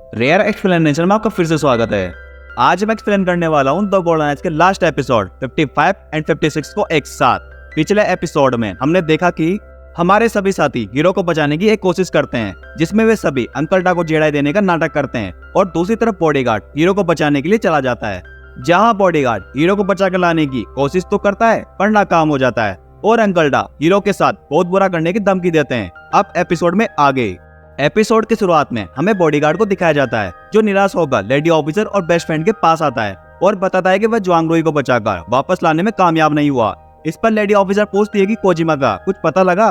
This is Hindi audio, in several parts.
रेयर एक्सप्लेनेशन में आपका फिर से स्वागत है। आज मैं एक्सप्लेन करने वाला हूँ द गोल्डन एज के लास्ट एपिसोड 55 एंड 56 को एक साथ। पिछले एपिसोड में हमने देखा कि हमारे सभी साथी हीरो को बचाने की एक कोशिश करते हैं, जिसमें वे सभी अंकल डा को जेड़ाई देने का नाटक करते हैं और दूसरी तरफ बॉडीगार्ड हीरो को बचाने के लिए चला जाता है। जहाँ बॉडीगार्ड हीरो को बचा कर लाने की कोशिश तो करता है पर नाकाम हो जाता है और अंकल डा हीरो के साथ बहुत बुरा करने की धमकी देते हैं। अब एपिसोड में आगे एपिसोड की शुरुआत में हमें बॉडीगार्ड को दिखाया जाता है, जो निराश होकर लेडी ऑफिसर और बेस्ट फ्रेंड के पास आता है और बताता है कि वह जुआंग रोई को बचाकर वापस लाने में कामयाब नहीं हुआ। इस पर लेडी ऑफिसर पूछती है कि कोजिमा का कुछ पता लगा।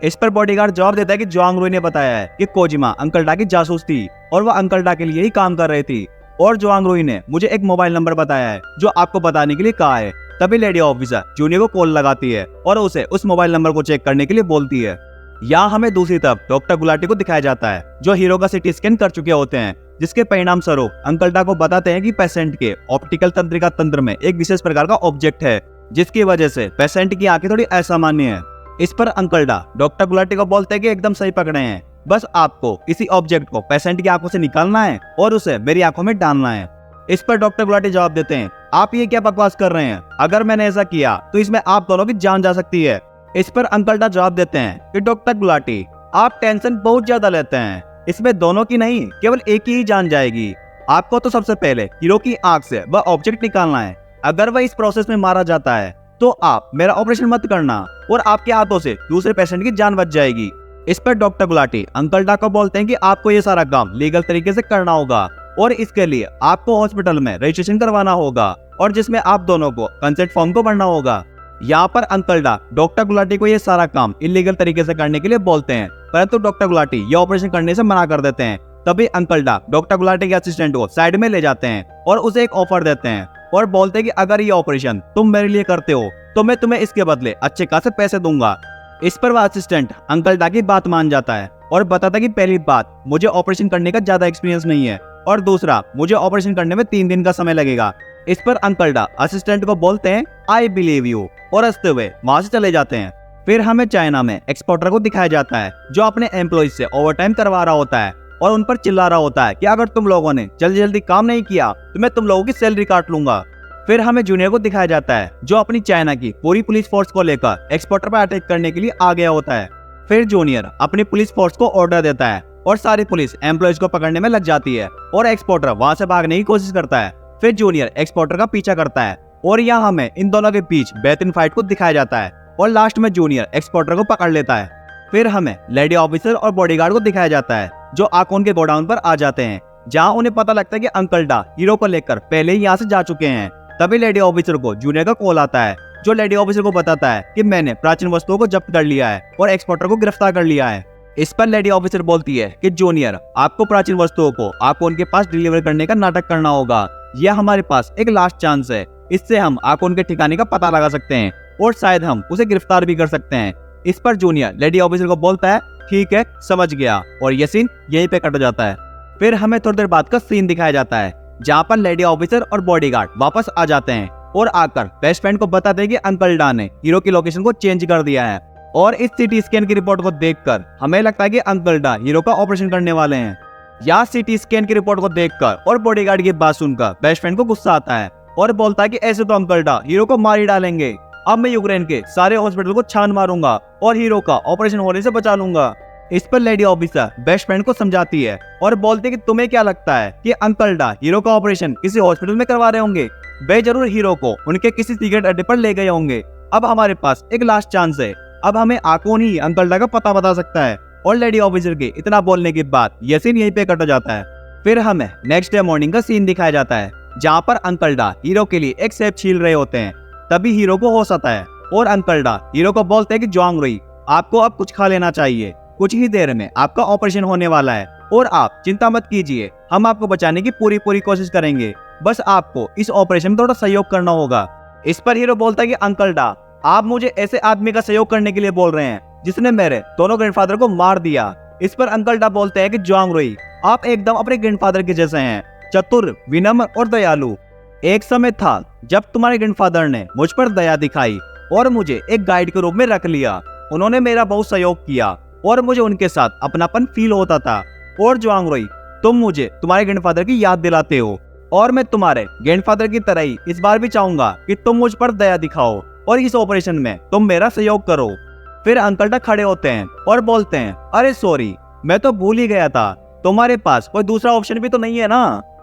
इस पर बॉडीगार्ड जवाब देता है कि जुआंग रोई ने बताया है कि कोजिमा अंकल डा की जासूस थी और वह अंकल डा के लिए ही काम कर रही थी और जुआंग रोई ने मुझे एक मोबाइल नंबर बताया है जो आपको बताने के लिए कहा है। तभी लेडी ऑफिसर जूनियर को कॉल लगाती है और उसे उस मोबाइल नंबर को चेक करने के लिए बोलती है। यहाँ हमें दूसरी तरफ डॉक्टर गुलाटी को दिखाया जाता है, जो हीरो का सिटी स्कैन कर चुके होते हैं, जिसके परिणाम स्वरूप अंकल डा को बताते हैं कि पेशेंट के ऑप्टिकल तंत्रिका तंत्र में एक विशेष प्रकार का ऑब्जेक्ट है, जिसकी वजह से पेशेंट की आंखें थोड़ी असामान्य है। इस पर अंकल डा डॉक्टर गुलाटी को बोलते हैं कि एकदम सही पकड़े हैं, बस आपको इसी ऑब्जेक्ट को पेशेंट की आंखों से निकालना है और उसे मेरी आंखों में डालना है। इस पर डॉक्टर गुलाटी जवाब देते हैं, आप ये क्या बकवास कर रहे हैं, अगर मैंने ऐसा किया तो इसमें आप दोनों की जान जा सकती है। इस पर अंकल डा जवाब देते हैं कि डॉक्टर गुलाटी आप टेंशन बहुत ज्यादा लेते हैं, इसमें दोनों की नहीं केवल एक ही जान जाएगी। आपको तो सबसे पहले हीरो की आंख से वह ऑब्जेक्ट निकालना है, अगर वह इस प्रोसेस में मारा जाता है तो आप मेरा ऑपरेशन मत करना और आपके हाथों से दूसरे पेशेंट की जान बच जाएगी। इस पर डॉक्टर गुलाटी अंकल डा को बोलते हैं कि आपको ये सारा काम लीगल तरीके से करना होगा और इसके लिए आपको हॉस्पिटल में रजिस्ट्रेशन करवाना होगा और जिसमें आप दोनों को कंसेंट फॉर्म को भरना होगा। यहाँ पर अंकल डा डॉक्टर गुलाटी को ये सारा काम इलीगल तरीके से करने के लिए बोलते हैं, परंतु डॉक्टर गुलाटी ये ऑपरेशन करने से मना कर देते हैं। तभी अंकल डा डॉक्टर गुलाटी के असिस्टेंट को साइड में ले जाते हैं और उसे एक ऑफर देते हैं और बोलते हैं कि अगर ये ऑपरेशन तुम मेरे लिए करते हो तो मैं तुम्हें इसके बदले अच्छे खासे पैसे दूंगा। इस पर वह असिस्टेंट अंकल डा की बात मान जाता है और बताता है कि पहली बात, मुझे ऑपरेशन करने का ज्यादा एक्सपीरियंस नहीं है और दूसरा, मुझे ऑपरेशन करने में 3 दिन का समय लगेगा। इस पर अंकल डा असिस्टेंट को बोलते हैं आई बिलीव यू और हंसते हुए वहां से चले जाते हैं। फिर हमें चाइना में एक्सपोर्टर को दिखाया जाता है, जो अपने एम्प्लॉइज से ओवरटाइम करवा रहा होता है और उन पर चिल्ला रहा होता है कि अगर तुम लोगों ने जल्दी जल्दी काम नहीं किया तो मैं तुम लोगों की सैलरी काट लूंगा। फिर हमें जूनियर को दिखाया जाता है, जो अपनी चाइना की पूरी पुलिस फोर्स को लेकर एक्सपोर्टर पर अटैक करने के लिए आ गया होता है। फिर जूनियर अपनी पुलिस फोर्स को ऑर्डर देता है और सारी पुलिस एम्प्लॉइज को पकड़ने में लग जाती है और एक्सपोर्टर वहां से भागने की कोशिश करता है। फिर जूनियर एक्सपोर्टर का पीछा करता है और यहाँ हमें इन दोनों के बीच बेहतरीन फाइट को दिखाया जाता है और लास्ट में जूनियर एक्सपोर्टर को पकड़ लेता है। फिर हमें लेडी ऑफिसर और बॉडीगार्ड को दिखाया जाता है, जो आकोन के गोडाउन पर आ जाते हैं, जहाँ उन्हें पता लगता है कि अंकल डा हीरो को लेकर पहले ही यहाँ से जा चुके हैं। तभी लेडी ऑफिसर को जूनियर का कॉल आता है, जो लेडी ऑफिसर को बताता है कि मैंने प्राचीन वस्तुओं को जब्त कर लिया है और एक्सपोर्टर को गिरफ्तार कर लिया है। इस पर लेडी ऑफिसर बोलती है कि जूनियर आपको प्राचीन वस्तुओं को आकोन के पास डिलीवर करने का नाटक करना होगा, यह हमारे पास एक लास्ट चांस है, इससे हम आकोन के ठिकाने का पता लगा सकते हैं और शायद हम उसे गिरफ्तार भी कर सकते हैं। इस पर जूनियर लेडी ऑफिसर को बोलता है ठीक है समझ गया और यह सीन यहीं पे कट जाता है। फिर हमें थोड़ी देर बाद का सीन दिखाया जाता है, जहाँ पर लेडी ऑफिसर और बॉडीगार्ड वापस आ जाते हैं और आकर बेस्ट फ्रेंड को बताते हैं कि अंकल डा ने हीरो की लोकेशन को चेंज कर दिया है और इस सीटी स्कैन की रिपोर्ट को देखकर हमें लगता है कि अंकल डा हीरो का ऑपरेशन करने वाले हैं। या सीटी स्कैन की रिपोर्ट को देखकर और बॉडीगार्ड की बात सुनकर बेस्ट फ्रेंड को गुस्सा आता है और बोलता है कि ऐसे तो अंकल डा हीरो को मार ही डालेंगे, अब मैं यूक्रेन के सारे हॉस्पिटल को छान मारूंगा और हीरो का ऑपरेशन होने से बचा लूंगा। इस पर लेडी ऑफिसर बेस्ट फ्रेंड को समझाती है और बोलती है कि तुम्हें क्या लगता है कि अंकल डा हीरो का ऑपरेशन किसी हॉस्पिटल में करवा रहे होंगे, वे जरूर हीरो को उनके किसी सीक्रेट अड्डे पर ले गए होंगे। अब हमारे पास एक लास्ट चांस है, अब हमें आकोन ही अंकल डा का पता बता सकता है। और लेडी ऑफिसर के इतना बोलने के बाद यह सीन यहीं पे कट जाता है। फिर हमें नेक्स्ट डे मॉर्निंग का सीन दिखाया जाता है, जहाँ पर अंकल डा हीरो के लिए एक सेब छील रहे होते हैं। तभी हीरो को होश आता है और अंकल डा हीरो को बोलते हैं कि जुआंग रोई आपको अब कुछ खा लेना चाहिए, कुछ ही देर में आपका ऑपरेशन होने वाला है और आप चिंता मत कीजिए, हम आपको बचाने की पूरी कोशिश करेंगे, बस आपको इस ऑपरेशन में थोड़ा सहयोग करना होगा। इस पर हीरो बोलता है कि अंकल डा आप मुझे ऐसे आदमी का सहयोग करने के लिए बोल रहे हैं जिसने मेरे दोनों ग्रैंडफादर को मार दिया। इस पर अंकल डा बोलते हैं कि जुआंग रोई आप एकदम अपने ग्रैंडफादर के जैसे हैं, चतुर, विनम्र और दयालु। एक समय था जब तुम्हारे ग्रैंडफादर ने मुझ पर दया दिखाई और मुझे एक गाइड के रूप में रख लिया, उन्होंने मेरा बहुत सहयोग किया और मुझे उनके साथ अपनापन फील होता था। और जुआंग रोई तुम मुझे तुम्हारे ग्रैंडफादर की याद दिलाते हो और मैं तुम्हारे ग्रैंडफादर की तरह ही इस बार भी चाहूंगा कि तुम मुझ पर दया दिखाओ और इस ऑपरेशन में तुम मेरा सहयोग करो। फिर अंकल डक खड़े होते हैं और बोलते हैं, अरे सॉरी, मैं तो भूल ही गया था, तुम्हारे पास कोई दूसरा ऑप्शन भी तो नहीं है ना।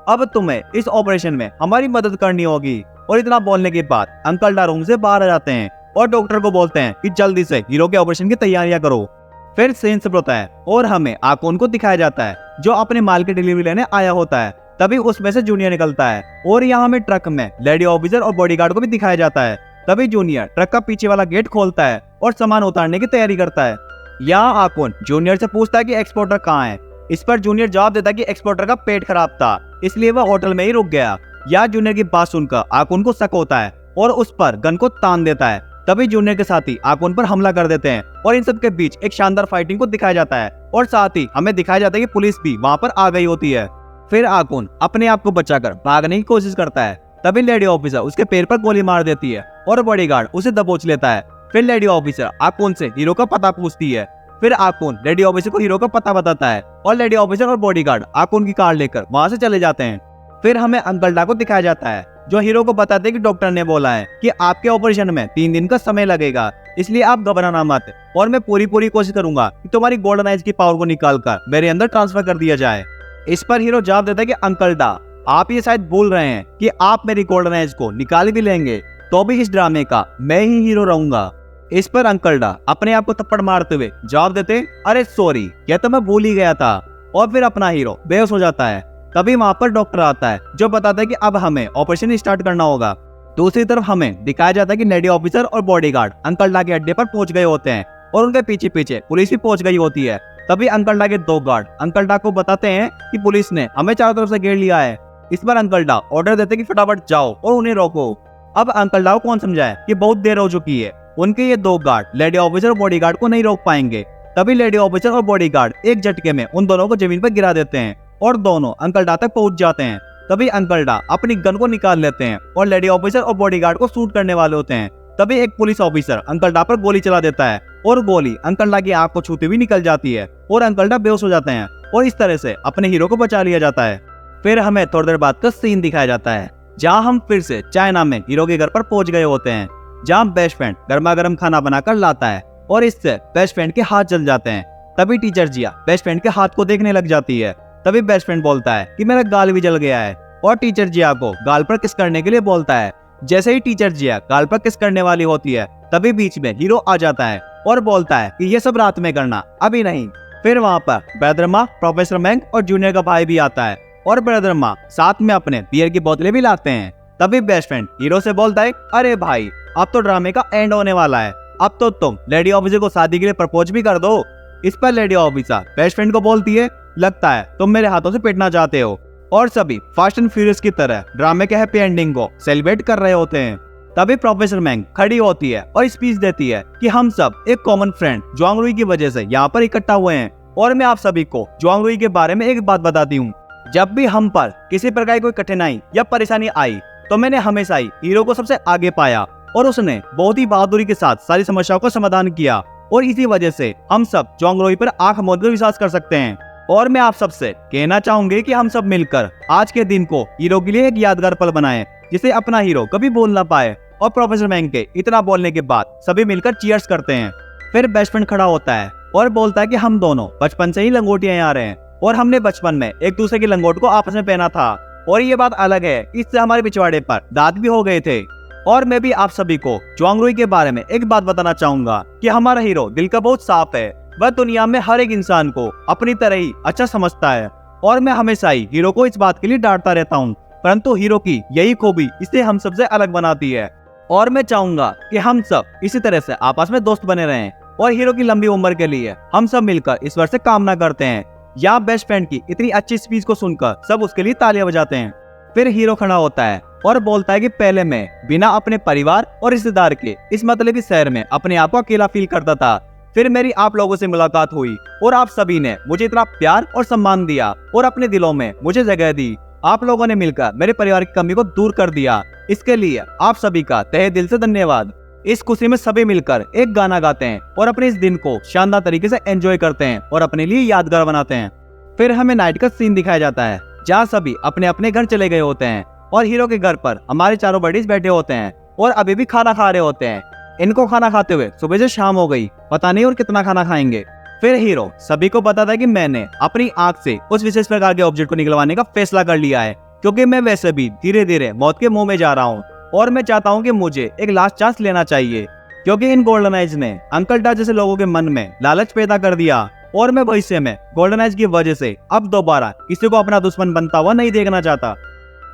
अब तुम्हें इस ऑपरेशन में हमारी मदद करनी होगी। और इतना बोलने के बाद अंकल डा रूम से बाहर आ जाते हैं और डॉक्टर को बोलते हैं कि जल्दी से हीरो के ऑपरेशन की तैयारियां करो। फिर सीन शिफ्ट होता है और हमें आकोन को दिखाया जाता है जो अपने माल की डिलीवरी लेने आया होता है। तभी उसमें से जूनियर निकलता है और यहाँ हमें ट्रक में लेडी ऑफिसर और बॉडीगार्ड को भी दिखाया जाता है। तभी जूनियर ट्रक का पीछे वाला गेट खोलता है और सामान उतारने की तैयारी करता है। यहाँ आकोन जूनियर से पूछता है कि एक्सपोर्टर कहाँ है। इस पर जूनियर जवाब देता है कि एक्सपोर्टर का पेट खराब था, इसलिए वह होटल में ही रुक गया। यहाँ जूनियर की बात सुनकर आकोन को शक होता है और उस पर गन को तान देता है। तभी जूनियर के साथी आकोन पर हमला कर देते हैं और इन सब के बीच एक शानदार फाइटिंग को दिखाया जाता है और साथ ही हमें दिखाया जाता है कि पुलिस भी वहाँ पर आ गई होती है। फिर आकोन अपने आप को बचाकर भागने की कोशिश करता है। तभी लेडी ऑफिसर उसके पैर पर गोली मार देती है और बॉडीगार्ड उसे दबोच लेता है। फिर लेडी ऑफिसर आकोन से हीरो का पता पूछती है। फिर आकोन लेडी ऑफिसर को हीरो का पता बताता है और लेडी ऑफिसर और बॉडीगार्ड आकोन की कार लेकर वहाँ से चले जाते हैं। फिर हमें अंकल डा को दिखाया जाता है जो हीरो को बताते हैं कि डॉक्टर ने बोला है कि आपके ऑपरेशन में 3 दिन का समय लगेगा, इसलिए आप घबराना मत और मैं पूरी कोशिश करूंगा कि तुम्हारी गोल्डन आइज की पावर को निकाल कर मेरे अंदर ट्रांसफर कर दिया जाए। इस पर हीरो जवाब देता है कि अंकल डा, आप ये शायद भूल रहे हैं कि आप मेरी गोल्डन आइज को निकाल भी लेंगे तो भी इस ड्रामे का मैं ही हीरो रहूंगा। इस पर अंकल डा अपने आप को थप्पड़ मारते हुए जवाब देते, अरे सॉरी, यह तो मैं भूल ही गया था। और फिर अपना हीरो बेहोश हो जाता है। तभी वहां पर डॉक्टर आता है जो बताता है कि अब हमें ऑपरेशन स्टार्ट करना होगा। दूसरी तरफ हमें दिखाया जाता है कि लेडी ऑफिसर और बॉडीगार्ड अंकल डा के अड्डे पर पहुंच गए होते हैं और उनके पीछे पीछे पुलिस भी पहुंच गई होती है। तभी अंकल डा के 2 गार्ड अंकल डा को बताते हैं कि पुलिस ने हमें चारों तरफ से घेर लिया है। इस पर अंकल डा ऑर्डर देते कि फटाफट जाओ और उन्हें रोको। अब अंकल डा को कौन समझाए कि बहुत देर हो चुकी है। उनके ये 2 गार्ड लेडी ऑफिसर और बॉडीगार्ड को नहीं रोक पाएंगे। तभी लेडी ऑफिसर और बॉडीगार्ड एक झटके में उन दोनों को जमीन पर गिरा देते हैं और दोनों अंकल डा तक पहुंच जाते हैं। तभी अंकल डा अपनी गन को निकाल लेते हैं और लेडी ऑफिसर और बॉडीगार्ड को शूट करने वाले होते हैं। तभी एक पुलिस ऑफिसर अंकल डा पर गोली चला देता है और गोली अंकल डा की आंख को छूते हुए निकल जाती है और अंकल डा बेहोश हो जाते हैं और इस तरह से अपने हीरो को बचा लिया जाता है। फिर हमें थोड़ी देर बाद का सीन दिखाया जाता है जहाँ हम फिर से चाइना में हीरो के घर पर पहुंच गए होते हैं, जहाँ बेस्ट फ्रेंड गर्मा गर्म खाना बनाकर लाता है और इससे बेस्ट फ्रेंड के हाथ जल जाते हैं। तभी टीचर जिया बेस्ट फ्रेंड के हाथ को देखने लग जाती है। तभी बेस्ट फ्रेंड बोलता है कि मेरा गाल भी जल गया है और टीचर जिया को गाल पर किस करने के लिए बोलता है। जैसे ही टीचर जिया गाल पर किस करने वाली होती है तभी बीच में हीरो आ जाता है और बोलता है कि ये सब रात में करना, अभी नहीं। फिर वहाँ पर ब्रदर माँ, प्रोफेसर मैंग और जूनियर का भाई भी आता है और ब्रदर माँ साथ में अपने बियर की बोतलें भी लाते हैं। तभी बेस्ट फ्रेंड हीरो से बोलता है, अरे भाई, अब तो ड्रामे का एंड होने वाला है, अब तो तुम लेडी ऑफिसर को शादी के लिए प्रपोज भी कर दो। इस पर लेडी ऑफिसर बेस्ट फ्रेंड को बोलती है, लगता है तुम मेरे हाथों से पिटना चाहते हो। और सभी फास्ट एंड फ्यूरियस की तरह ड्रामे के हैप्पी एंडिंग को सेलिब्रेट कर रहे होते हैं। तभी प्रोफेसर मैंग खड़ी होती है और स्पीच देती है कि हम सब एक कॉमन फ्रेंड जुआंग रुई की वजह से यहाँ पर इकट्ठा हुए हैं और मैं आप सभी को जुआंग रुई के बारे में एक बात बताती हूँ। जब भी हम पर किसी प्रकार की कोई कठिनाई या परेशानी आई तो मैंने हमेशा ही हीरो को सबसे आगे पाया और उसने बहुत ही बहादुरी के साथ सारी समस्याओं का समाधान किया और इसी वजह से हम सब जुआंग रुई पर आंख मूंद कर विश्वास कर सकते हैं। और मैं आप सबसे कहना चाहूंगी कि हम सब मिलकर आज के दिन को हीरो के लिए एक यादगार पल बनाएं जिसे अपना हीरो कभी भूल ना पाए। और प्रोफेसर मैंग के इतना बोलने के बाद सभी मिलकर चीयर्स करते हैं। फिर बेस्ट फ्रेंड खड़ा होता है और बोलता है कि हम दोनों बचपन से ही लंगोटियां आ रहे हैं और हमने बचपन में एक दूसरे की लंगोट को आपस में पहना था और ये बात अलग है, इससे हमारे पिछवाड़े पर दांत भी हो गए थे। और मैं भी आप सभी को जुआंग रुई के बारे में एक बात बताना चाहूंगा कि हमारा हीरो दिल का बहुत साफ है, वह दुनिया में हर एक इंसान को अपनी तरह ही अच्छा समझता है और मैं हमेशा ही हीरो को इस बात के लिए डांटता रहता हूँ, परंतु हीरो की यही खूबी इसे हम सबसे अलग बनाती है। और मैं चाहूंगा कि हम सब इसी तरह से आपस में दोस्त बने रहें और हीरो की लंबी उम्र के लिए हम सब मिलकर ईश्वर से कामना करते हैं। यहाँ बेस्ट फ्रेंड की इतनी अच्छी स्पीच को सुनकर सब उसके लिए तालियां बजाते हैं। फिर हीरो खड़ा होता है और बोलता है कि पहले मैं बिना अपने परिवार और रिश्तेदार के इस मतलबी शहर में अपने आप को अकेला फील करता था। फिर मेरी आप लोगों से मुलाकात हुई और आप सभी ने मुझे इतना प्यार और सम्मान दिया और अपने दिलों में मुझे जगह दी। आप लोगों ने मिलकर मेरे परिवार की कमी को दूर कर दिया, इसके लिए आप सभी का तहे दिल से धन्यवाद। इस खुशी में सभी मिलकर एक गाना गाते हैं और अपने इस दिन को शानदार तरीके से एंजॉय करते हैं और अपने लिए यादगार बनाते हैं। फिर हमें नाइट का सीन दिखाया जाता है जहाँ सभी अपने अपने घर चले गए होते हैं और हीरो के घर पर हमारे चारों बडीज बैठे होते हैं और अभी भी खाना खा रहे होते हैं। इनको खाना खाते हुए सुबह से शाम हो गई, पता नहीं और कितना खाना खाएंगे। फिर हीरो सभी को बताता है कि मैंने अपनी आंख से उस विशेष प्रकार के ऑब्जेक्ट को निकलवाने का फैसला कर लिया है, क्योंकि मैं वैसे भी धीरे धीरे मौत के मुंह में जा रहा हूँ और मैं चाहता हूँ कि मुझे एक लास्ट चांस लेना चाहिए, क्योंकि इन गोल्डन आइज ने अंकल डा जैसे लोगों के मन में लालच पैदा कर दिया और मैं भविष्य में गोल्डन आइज की वजह से अब दोबारा किसी को अपना दुश्मन बनता हुआ नहीं देखना चाहता।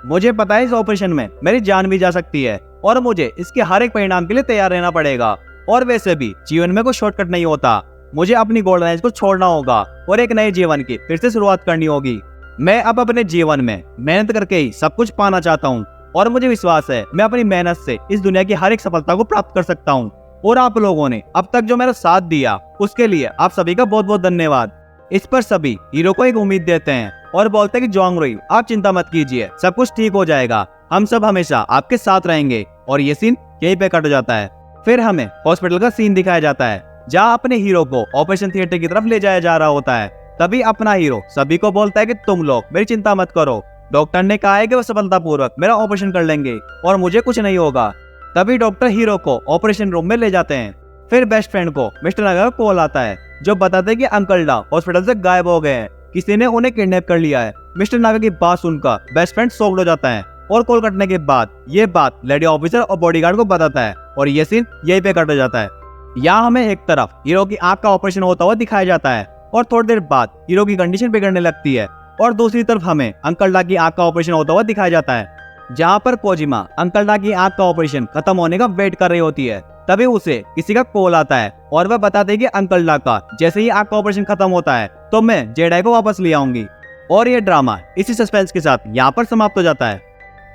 मुझे पता है इस ऑपरेशन में मेरी जान भी जा सकती है और मुझे इसके हर एक परिणाम के लिए तैयार रहना पड़ेगा, और वैसे भी जीवन में कोई शॉर्टकट नहीं होता। मुझे अपनी गोल्डन एज को छोड़ना होगा और एक नए जीवन की फिर से शुरुआत करनी होगी। मैं अब अपने जीवन में मेहनत करके ही सब कुछ पाना चाहता हूँ और मुझे विश्वास है मैं अपनी मेहनत से इस दुनिया की हर एक सफलता को प्राप्त कर सकता हूँ। और आप लोगों ने अब तक जो मेरा साथ दिया उसके लिए आप सभी का बहुत बहुत धन्यवाद। इस पर सभी हीरो को एक उम्मीद देते हैं और बोलते हैं कि जोंगरुई आप चिंता मत कीजिए, सब कुछ ठीक हो जाएगा, हम सब हमेशा आपके साथ रहेंगे। और ये सीन यहीं पे कट जाता है। फिर हमें हॉस्पिटल का सीन दिखाया जाता है जहाँ अपने हीरो को ऑपरेशन थिएटर की तरफ ले जाया जा रहा होता है। तभी अपना हीरो सभी को बोलता है कि तुम लोग मेरी चिंता मत करो, डॉक्टर ने कहा है कि वो सफलतापूर्वक मेरा ऑपरेशन कर लेंगे और मुझे कुछ नहीं होगा। तभी डॉक्टर हीरो को ऑपरेशन रूम में ले जाते हैं। फिर बेस्ट फ्रेंड को मिस्टर नागा का कॉल आता है जो बताते हैं कि अंकल डा हॉस्पिटल से गायब हो गए हैं, किसी ने उन्हें किडनैप कर लिया है। मिस्टर नागा की बात सुनकर बेस्ट फ्रेंड शॉक्ड हो जाता है और कॉल कटने के बाद ये बात लेडी ऑफिसर और बॉडीगार्ड को बताता है और ये सीन यहीं पे कट जाता है। यहाँ हमें एक तरफ हीरो की आंख का ऑपरेशन होता हुआ दिखाया जाता है और थोड़ी देर बाद हीरो की कंडीशन बिगड़ने लगती है, और दूसरी तरफ हमें अंकल डा की आंख का ऑपरेशन होता हुआ दिखाया जाता है जहाँ पर कोजिमा अंकल डा की आंख का ऑपरेशन खत्म होने का वेट कर रही होती है। तभी उसे किसी का कॉल आता है और वह बताते हैं कि अंकल डा का जैसे ही आंख का ऑपरेशन खत्म होता है तो मैं जेडाई को वापस ले आऊंगी। और ये ड्रामा इसी सस्पेंस के साथ यहाँ पर समाप्त हो जाता है।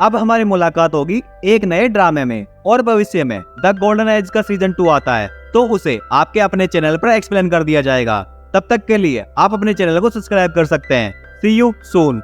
अब हमारी मुलाकात होगी एक नए ड्रामे में और भविष्य में द गोल्डन एज का सीजन 2 आता है तो उसे आपके अपने चैनल पर एक्सप्लेन कर दिया जाएगा। तब तक के लिए आप अपने चैनल को सब्सक्राइब कर सकते हैं। सी यू सून।